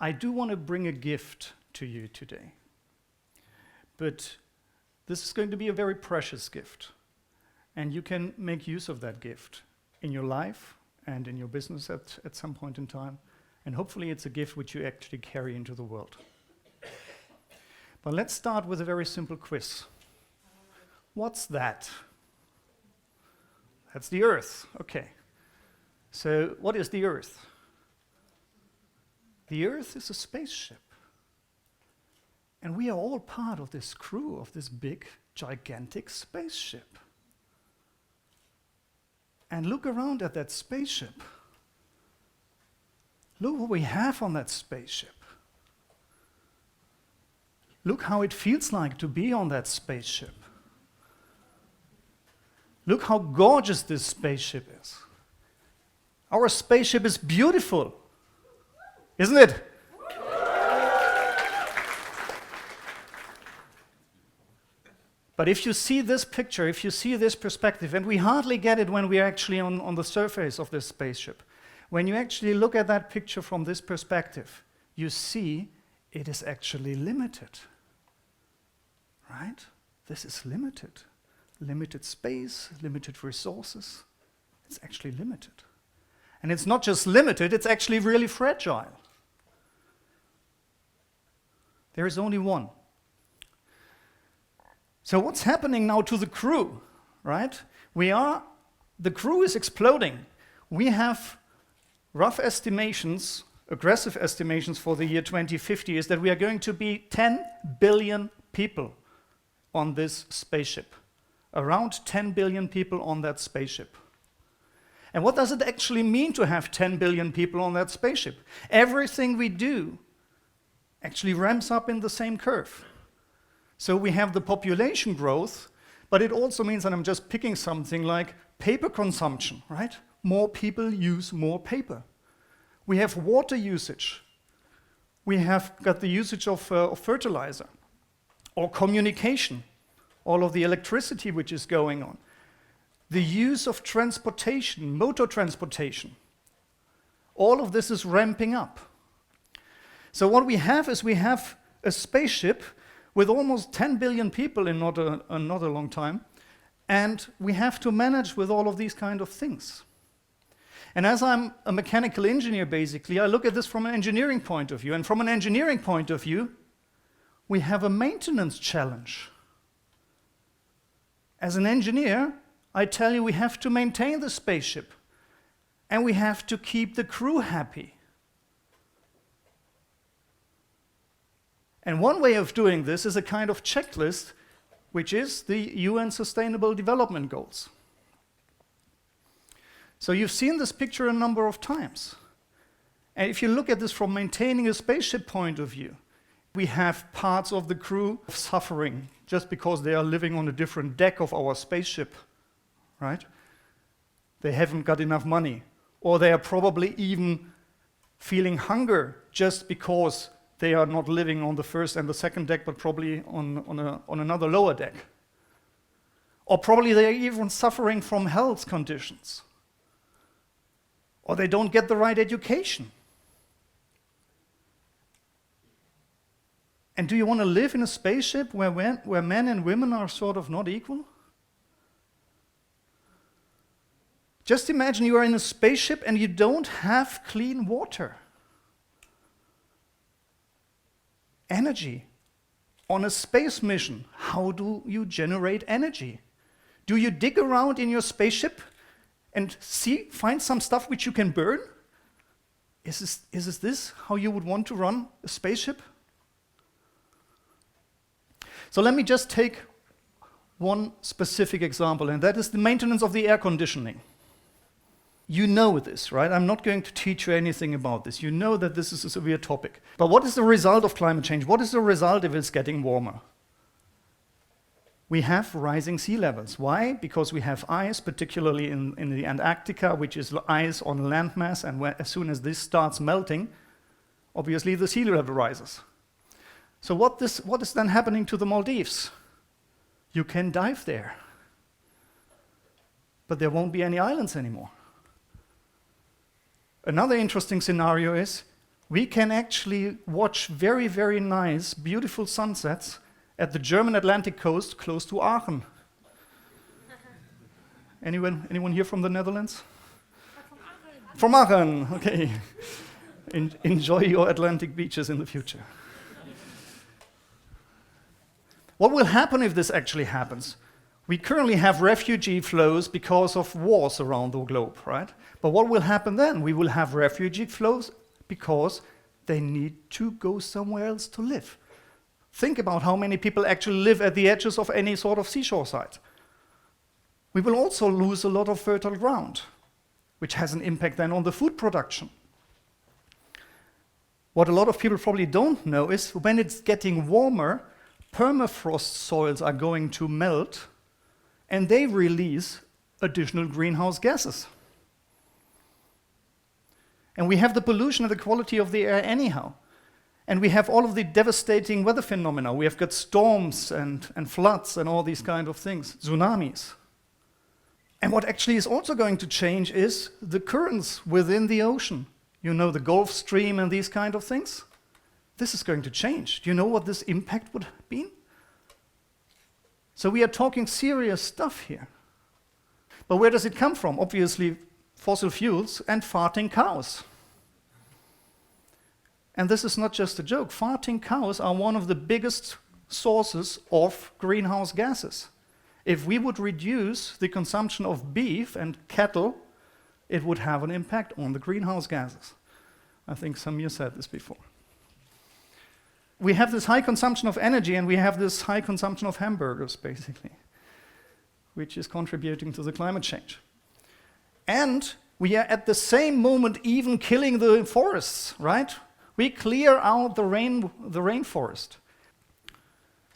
I do want to bring a gift to you today. But this is going to be a very precious gift. And you can make use of that gift in your life and in your business at some point in time. And hopefully it's a gift which you actually carry into the world. But let's start with a very simple quiz. What's that? That's the Earth. Okay. So what is the Earth? The Earth is a spaceship. And we are all part of this crew of this big, gigantic spaceship. And look around at that spaceship. Look what we have on that spaceship. Look how it feels like to be on that spaceship. Look how gorgeous this spaceship is. Our spaceship is beautiful, isn't it? But if you see this picture, if you see this perspective, and we hardly get it when we're actually on the surface of this spaceship, when you actually look at that picture from this perspective, you see it is actually limited. Right? This is limited. Limited space, limited resources. It's actually limited. And it's not just limited, it's actually really fragile. There is only one. So what's happening now to the crew, right? The crew is exploding. We have rough estimations, aggressive estimations for the year 2050 is that we are going to be 10 billion people on this spaceship. Around 10 billion people on that spaceship. And what does it actually mean to have 10 billion people on that spaceship? Everything we do actually ramps up in the same curve. So we have the population growth, but it also means, and I'm just picking something like paper consumption, right? More people use more paper. We have water usage. We have got the usage of fertilizer or communication, all of the electricity which is going on. The use of transportation, motor transportation. All of this is ramping up. So what we have is we have a spaceship with almost 10 billion people in not a long time, and we have to manage with all of these kind of things. And as I'm a mechanical engineer, basically, I look at this from an engineering point of view. And from an engineering point of view, we have a maintenance challenge. As an engineer, I tell you we have to maintain the spaceship, and we have to keep the crew happy. And one way of doing this is a kind of checklist, which is the UN Sustainable Development Goals. So you've seen this picture a number of times. And if you look at this from maintaining a spaceship point of view, we have parts of the crew suffering just because they are living on a different deck of our spaceship, right? They haven't got enough money. Or they are probably even feeling hunger just because they are not living on the first and the second deck, but probably on another lower deck. Or probably they are even suffering from health conditions. Or they don't get the right education. And do you want to live in a spaceship where men and women are sort of not equal? Just imagine you are in a spaceship and you don't have clean water. Energy. On a space mission, how do you generate energy? Do you dig around in your spaceship and find some stuff which you can burn? Is this how you would want to run a spaceship? So let me just take one specific example, and that is the maintenance of the air conditioning. You know this, right? I'm not going to teach you anything about this. You know that this is a severe topic. But what is the result of climate change? What is the result if it's getting warmer? We have rising sea levels. Why? Because we have ice, particularly in the Antarctica, which is ice on landmass, and as soon as this starts melting, obviously the sea level rises. So what is then happening to the Maldives? You can dive there, but there won't be any islands anymore. Another interesting scenario is we can actually watch very, very nice, beautiful sunsets at the German Atlantic coast close to Aachen. Anyone here from the Netherlands? From Aachen, okay. Enjoy your Atlantic beaches in the future. What will happen if this actually happens? We currently have refugee flows because of wars around the globe, right? But what will happen then? We will have refugee flows because they need to go somewhere else to live. Think about how many people actually live at the edges of any sort of seashore site. We will also lose a lot of fertile ground, which has an impact then on the food production. What a lot of people probably don't know is when it's getting warmer, permafrost soils are going to melt and they release additional greenhouse gases. And we have the pollution and the quality of the air anyhow. And we have all of the devastating weather phenomena. We have got storms and floods and all these kind of things, tsunamis. And what actually is also going to change is the currents within the ocean. You know, the Gulf Stream and these kind of things. This is going to change. Do you know what this impact would have been? So we are talking serious stuff here. But where does it come from? Obviously, fossil fuels and farting cows. And this is not just a joke. Farting cows are one of the biggest sources of greenhouse gases. If we would reduce the consumption of beef and cattle, it would have an impact on the greenhouse gases. I think some of you said this before. We have this high consumption of energy and we have this high consumption of hamburgers, basically, which is contributing to the climate change. And we are at the same moment even killing the forests, right? We clear out the rainforest.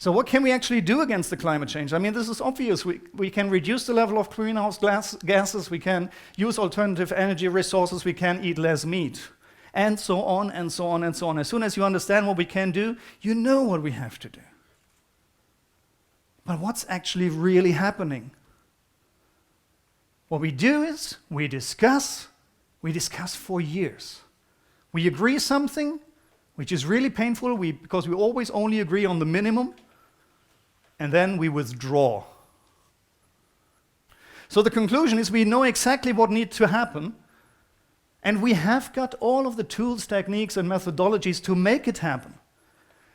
So what can we actually do against the climate change? I mean, this is obvious. We can reduce the level of greenhouse gases, we can use alternative energy resources, we can eat less meat, and so on, and so on, and so on. As soon as you understand what we can do, you know what we have to do. But what's actually really happening? What we do is we discuss for years. We agree something, which is really painful because we always only agree on the minimum, and then we withdraw. So the conclusion is we know exactly what needs to happen, and we have got all of the tools, techniques, and methodologies to make it happen.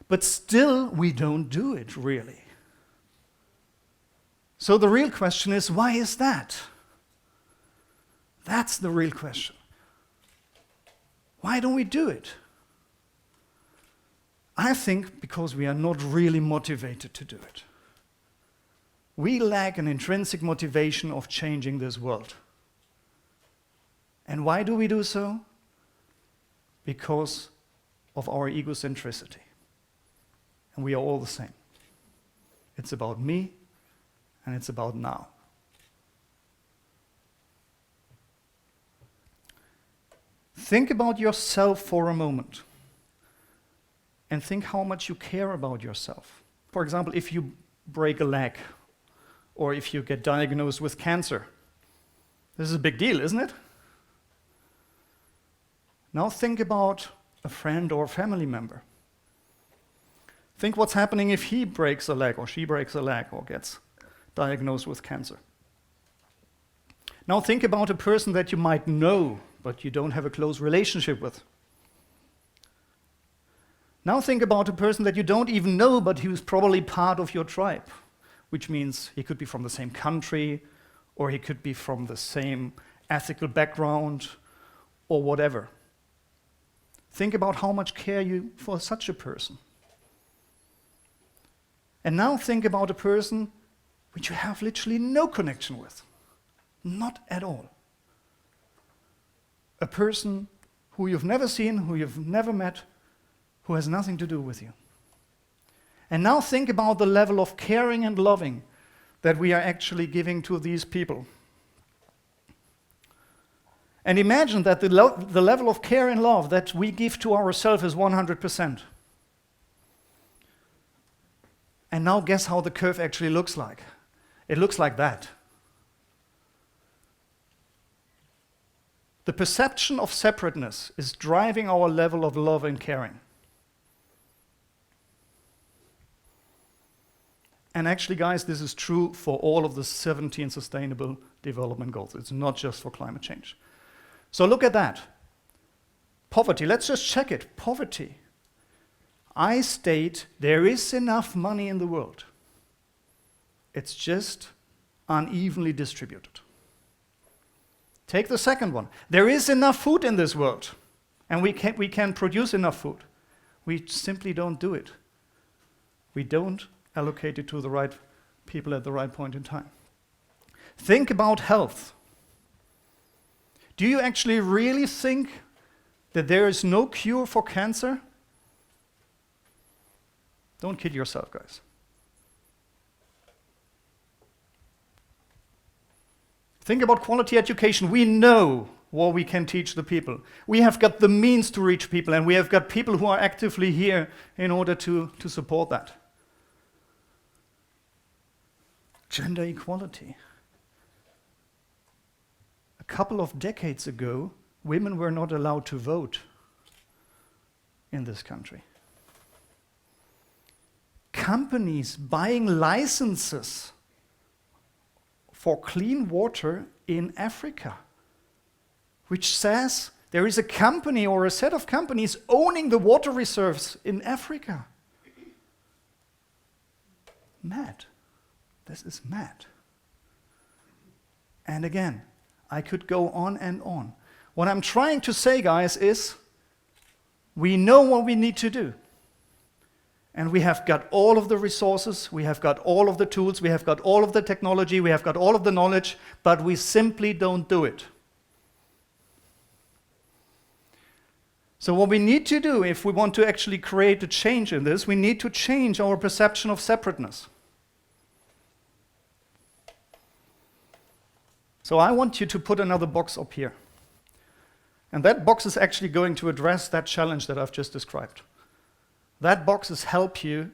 But still, we don't do it, really. So the real question is, why is that? That's the real question. Why don't we do it? I think because we are not really motivated to do it. We lack an intrinsic motivation of changing this world. And why do we do so? Because of our egocentricity. And we are all the same. It's about me, and it's about now. Think about yourself for a moment. And think how much you care about yourself. For example, if you break a leg, or if you get diagnosed with cancer. This is a big deal, isn't it? Now think about a friend or a family member. Think what's happening if he breaks a leg, or she breaks a leg, or gets diagnosed with cancer. Now think about a person that you might know, but you don't have a close relationship with. Now think about a person that you don't even know, but who's probably part of your tribe, which means he could be from the same country, or he could be from the same ethical background, or whatever. Think about how much care you for such a person. And now think about a person which you have literally no connection with. Not at all. A person who you've never seen, who you've never met, who has nothing to do with you. And now think about the level of caring and loving that we are actually giving to these people. And imagine that the level of care and love that we give to ourselves is 100%. And now guess how the curve actually looks like. It looks like that. The perception of separateness is driving our level of love and caring. And actually, guys, this is true for all of the 17 Sustainable Development Goals. It's not just for climate change. So look at that. Poverty, let's just check it. Poverty. I state there is enough money in the world. It's just unevenly distributed. Take the second one. There is enough food in this world, and we can produce enough food. We simply don't do it. We don't allocate it to the right people at the right point in time. Think about health. Do you actually really think that there is no cure for cancer? Don't kid yourself, guys. Think about quality education. We know what we can teach the people. We have got the means to reach people, and we have got people who are actively here in order to support that. Gender equality. A couple of decades ago, women were not allowed to vote in this country. Companies buying licenses for clean water in Africa, which says there is a company or a set of companies owning the water reserves in Africa. Mad. This is mad. And again, I could go on and on. What I'm trying to say, guys, is we know what we need to do. And we have got all of the resources, we have got all of the tools, we have got all of the technology, we have got all of the knowledge, but we simply don't do it. So what we need to do, if we want to actually create a change in this, we need to change our perception of separateness. So I want you to put another box up here. And that box is actually going to address that challenge that I've just described. That boxes help you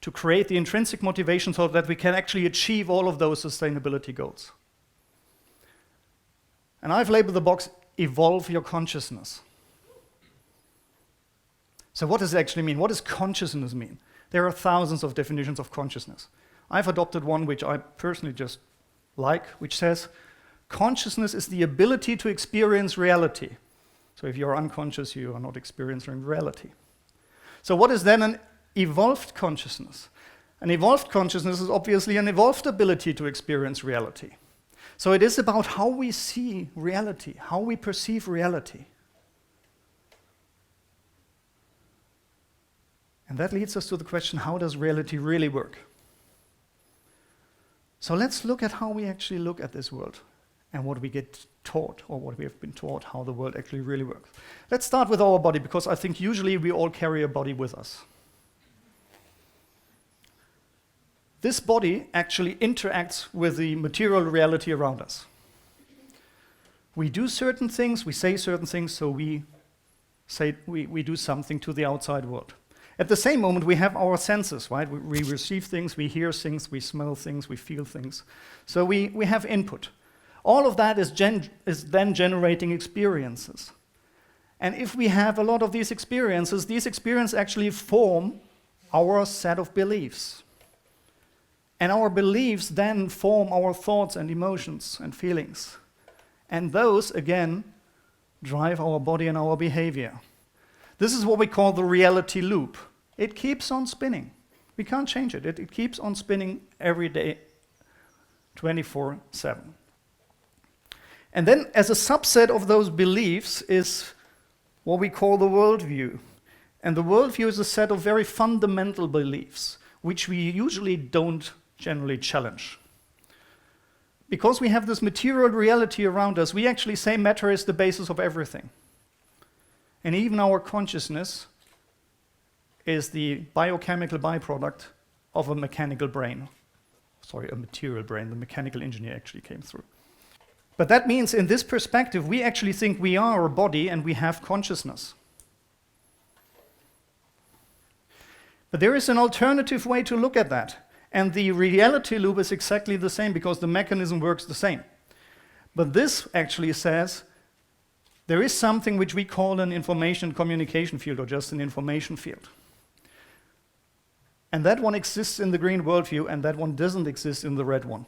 to create the intrinsic motivation so that we can actually achieve all of those sustainability goals. And I've labeled the box, evolve your consciousness. So what does it actually mean? What does consciousness mean? There are thousands of definitions of consciousness. I've adopted one which I personally just like, which says, consciousness is the ability to experience reality. So if you're unconscious, you are not experiencing reality. So what is then an evolved consciousness? An evolved consciousness is obviously an evolved ability to experience reality. So it is about how we see reality, how we perceive reality. And that leads us to the question, how does reality really work? So let's look at how we actually look at this world and what we get taught, or what we have been taught, how the world actually really works. Let's start with our body, because I think usually we all carry a body with us. This body actually interacts with the material reality around us. We do certain things, we say certain things, so we do something to the outside world. At the same moment, we have our senses, right? We receive things, we hear things, we smell things, we feel things. So we have input. All of that is then generating experiences. And if we have a lot of these experiences actually form our set of beliefs. And our beliefs then form our thoughts and emotions and feelings. And those, again, drive our body and our behavior. This is what we call the reality loop. It keeps on spinning. We can't change it. It keeps on spinning every day, 24/7. And then as a subset of those beliefs is what we call the worldview. And the worldview is a set of very fundamental beliefs, which we usually don't generally challenge. Because we have this material reality around us, we actually say matter is the basis of everything. And even our consciousness is the biochemical byproduct of a mechanical brain. Sorry, a material brain. The mechanical engineer actually came through. But that means in this perspective, we actually think we are a body and we have consciousness. But there is an alternative way to look at that. And the reality loop is exactly the same because the mechanism works the same. But this actually says there is something which we call an information communication field, or just an information field. And that one exists in the green worldview, and that one doesn't exist in the red one.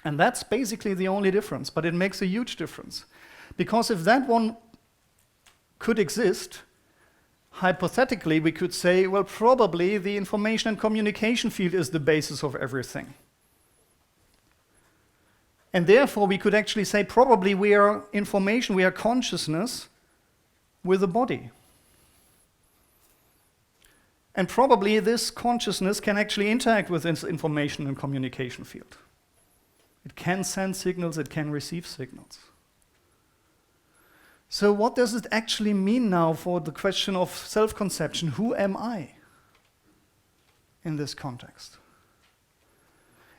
And that's basically the only difference, but it makes a huge difference. Because if that one could exist, hypothetically we could say, well, probably the information and communication field is the basis of everything. And therefore we could actually say probably we are information, we are consciousness with a body. And probably this consciousness can actually interact with this information and communication field. It can send signals, it can receive signals. So what does it actually mean now for the question of self-conception? Who am I in this context?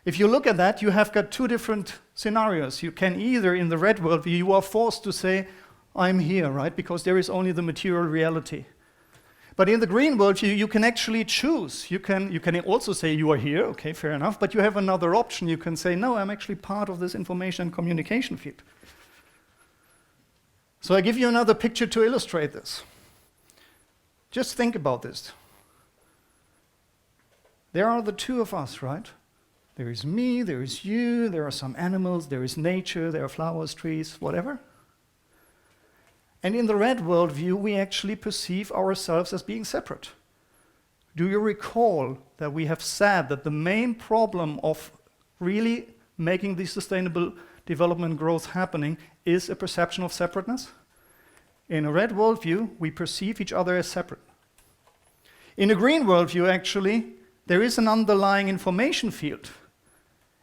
If you look at that, you have got two different scenarios. You can either, in the red worldview, you are forced to say, I'm here, right? Because there is only the material reality. But in the green worldview, you can actually choose. You can also say you are here, okay, fair enough, but you have another option. You can say, no, I'm actually part of this information and communication field. So I give you another picture to illustrate this. Just think about this. There are the two of us, right? There is me, there is you, there are some animals, there is nature, there are flowers, trees, whatever. And in the red worldview, we actually perceive ourselves as being separate. Do you recall that we have said that the main problem of really making the sustainable development growth happening is a perception of separateness? In a red worldview, we perceive each other as separate. In a green worldview, actually, there is an underlying information field.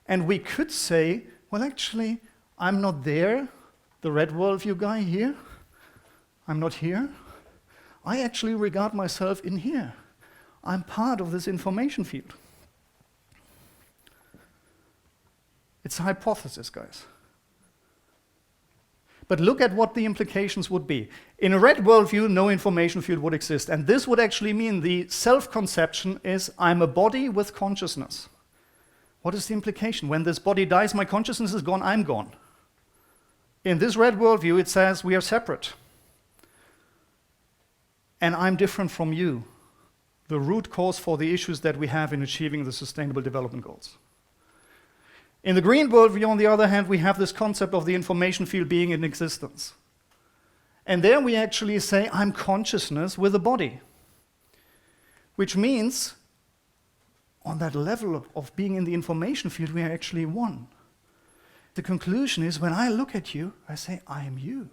And we could say, well, actually, I'm not there, the red worldview guy here. I'm not here. I actually regard myself in here. I'm part of this information field. It's a hypothesis, guys. But look at what the implications would be. In a red worldview, no information field would exist. And this would actually mean the self-conception is I'm a body with consciousness. What is the implication? When this body dies, my consciousness is gone, I'm gone. In this red worldview, it says we are separate. And I'm different from you, the root cause for the issues that we have in achieving the Sustainable Development Goals. In the green worldview, on the other hand, we have this concept of the information field being in existence. And there we actually say, I'm consciousness with a body. Which means, on that level of being in the information field, we are actually one. The conclusion is, when I look at you, I say, I am you.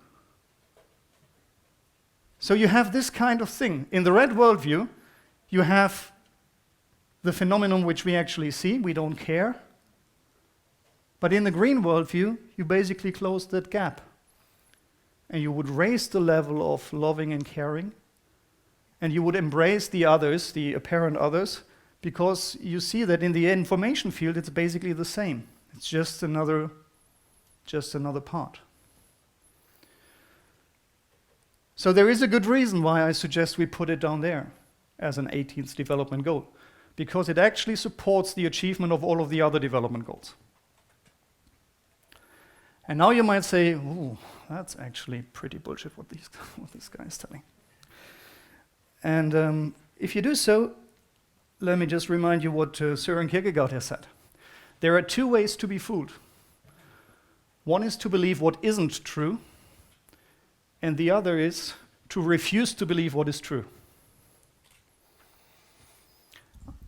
So you have this kind of thing. In the red worldview, you have the phenomenon which we actually see, we don't care. But in the green worldview, you basically close that gap. And you would raise the level of loving and caring. And you would embrace the others, the apparent others, because you see that in the information field, it's basically the same. It's just another part. So there is a good reason why I suggest we put it down there as an 18th development goal, because it actually supports the achievement of all of the other development goals. And now you might say, ooh, that's actually pretty bullshit what this guy is telling. And if you do so, let me just remind you what Søren Kierkegaard has said. There are two ways to be fooled. One is to believe what isn't true, and the other is to refuse to believe what is true.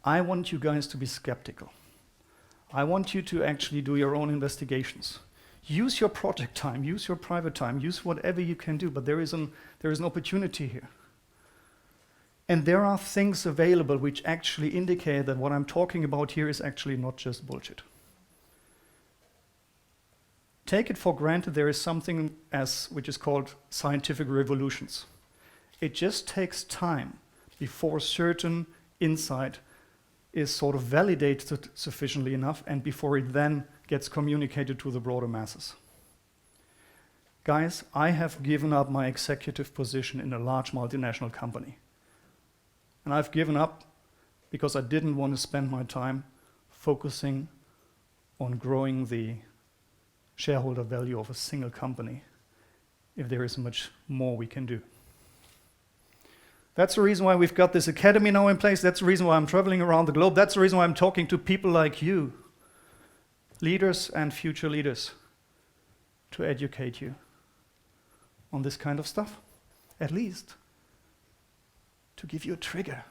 I want you guys to be skeptical. I want you to actually do your own investigations. Use your project time, use your private time, use whatever you can do, but there is an opportunity here. And there are things available which actually indicate that what I'm talking about here is actually not just bullshit. Take it for granted there is something which is called scientific revolutions. It just takes time before certain insight is sort of validated sufficiently enough and before it then gets communicated to the broader masses. Guys, I have given up my executive position in a large multinational company. And I've given up because I didn't want to spend my time focusing on growing the shareholder value of a single company if there is much more we can do. That's the reason why we've got this academy now in place. That's the reason why I'm traveling around the globe. That's the reason why I'm talking to people like you, leaders and future leaders, to educate you on this kind of stuff. At least to give you a trigger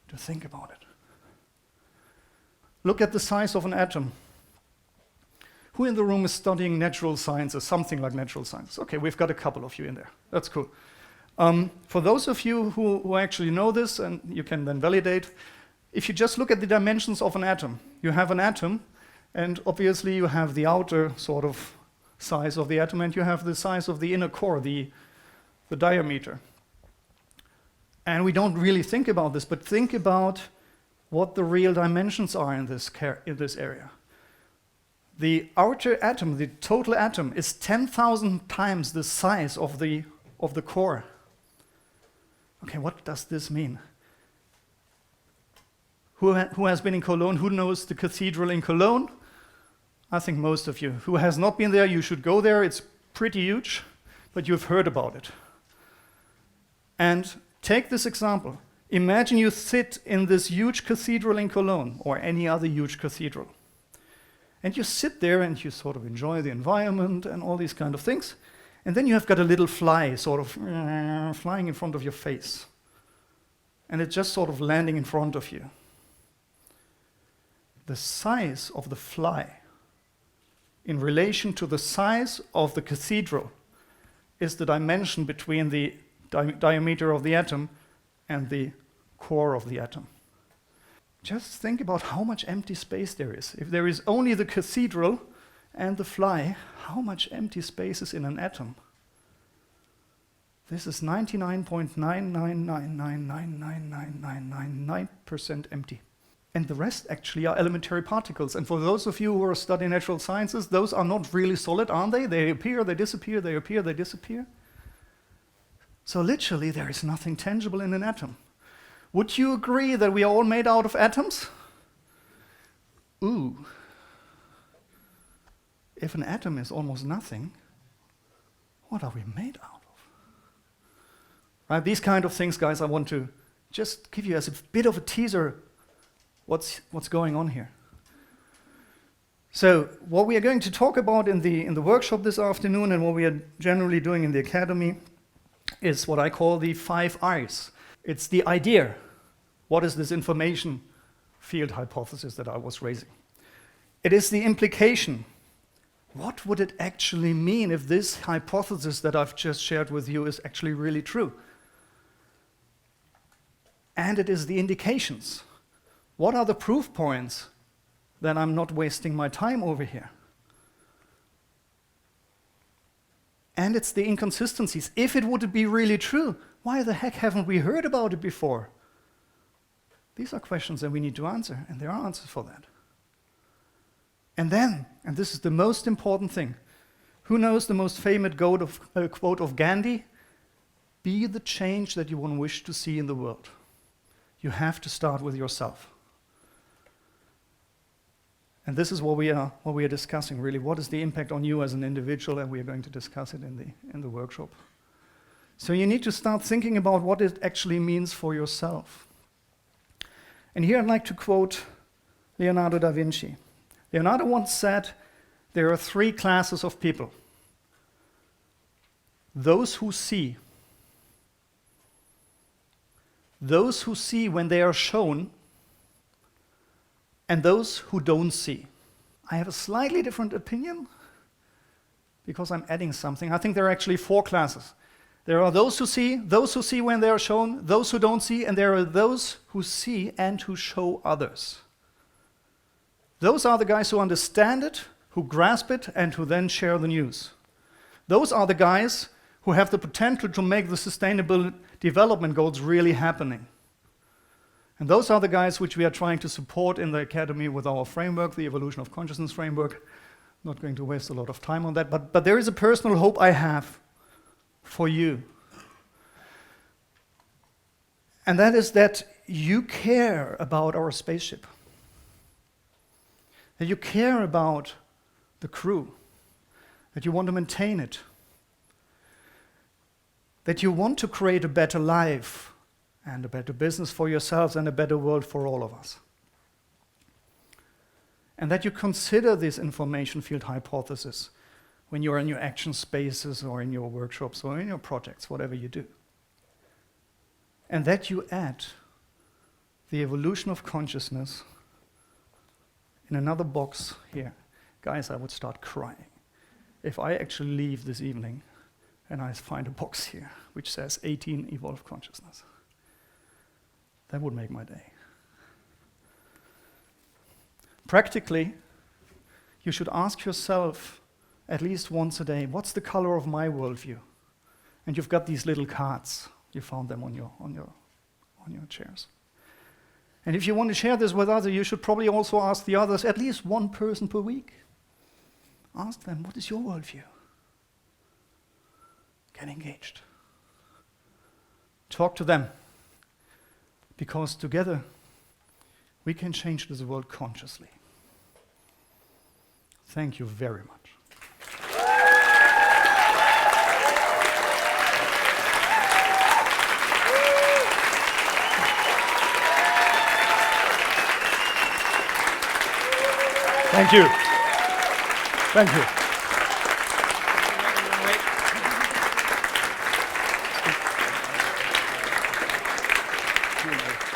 to think about it. Look at the size of an atom. Who in the room is studying natural sciences, something like natural science? Okay, we've got a couple of you in there. That's cool. For those of you who actually know this, and you can then validate, if you just look at the dimensions of an atom, you have an atom, and obviously you have the outer sort of size of the atom, and you have the size of the inner core, the diameter. And we don't really think about this, but think about what the real dimensions are in this area. The outer atom, the total atom, is 10,000 times the size of the core. Okay, what does this mean? Who has been in Cologne? Who knows the cathedral in Cologne? I think most of you. Who has not been there, you should go there. It's pretty huge, but you've heard about it. And take this example. Imagine you sit in this huge cathedral in Cologne, or any other huge cathedral. And you sit there and you sort of enjoy the environment and all these kind of things. And then you have got a little fly sort of flying in front of your face. And it's just sort of landing in front of you. The size of the fly in relation to the size of the cathedral is the dimension between the diameter of the atom and the core of the atom. Just think about how much empty space there is. If there is only the cathedral and the fly, how much empty space is in an atom? This is 99.999999999% empty. And the rest actually are elementary particles. And for those of you who are studying natural sciences, those are not really solid, aren't they? They appear, they disappear, they appear, they disappear. So literally there is nothing tangible in an atom. Would you agree that we are all made out of atoms? Ooh. If an atom is almost nothing, what are we made out of? Right, these kind of things, guys, I want to just give you as a bit of a teaser what's going on here. So what we are going to talk about in the workshop this afternoon, and what we are generally doing in the academy, is what I call the 5 I's. It's the idea. What is this information field hypothesis that I was raising? It is the implication. What would it actually mean if this hypothesis that I've just shared with you is actually really true? And it is the indications. What are the proof points that I'm not wasting my time over here? And it's the inconsistencies. If it would be really true, why the heck haven't we heard about it before? These are questions that we need to answer, and there are answers for that. And then, and this is the most important thing, who knows the most famous quote of Gandhi? Be the change that you want to wish to see in the world. You have to start with yourself. And this is what we are discussing, really. What is the impact on you as an individual? And we are going to discuss it in the workshop. So you need to start thinking about what it actually means for yourself. And here I'd like to quote Leonardo da Vinci. Leonardo once said, there are 3 classes of people. Those who see when they are shown, and those who don't see. I have a slightly different opinion because I'm adding something. I think there are actually 4 classes. There are those who see when they are shown, those who don't see, and there are those who see and who show others. Those are the guys who understand it, who grasp it, and who then share the news. Those are the guys who have the potential to make the sustainable development goals really happening. And those are the guys which we are trying to support in the academy with our framework, the evolution of consciousness framework. Not going to waste a lot of time on that, but there is a personal hope I have for you. And that is that you care about our spaceship. That you care about the crew. That you want to maintain it. that you want to create a better life and a better business for yourselves and a better world for all of us. And that you consider this information field hypothesis when you're in your action spaces or in your workshops or in your projects, whatever you do. And that you add the evolution of consciousness in another box here. Guys, I would start crying if I actually leave this evening and I find a box here which says 18 evolved consciousness. That would make my day. Practically, you should ask yourself at least once a day, what's the color of my worldview? And you've got these little cards. You found them on your chairs. And if you want to share this with others, you should probably also ask the others, at least one person per week. Ask them, what is your worldview? Get engaged. Talk to them. Because together, we can change this world consciously. Thank you very much. Thank you. Thank you.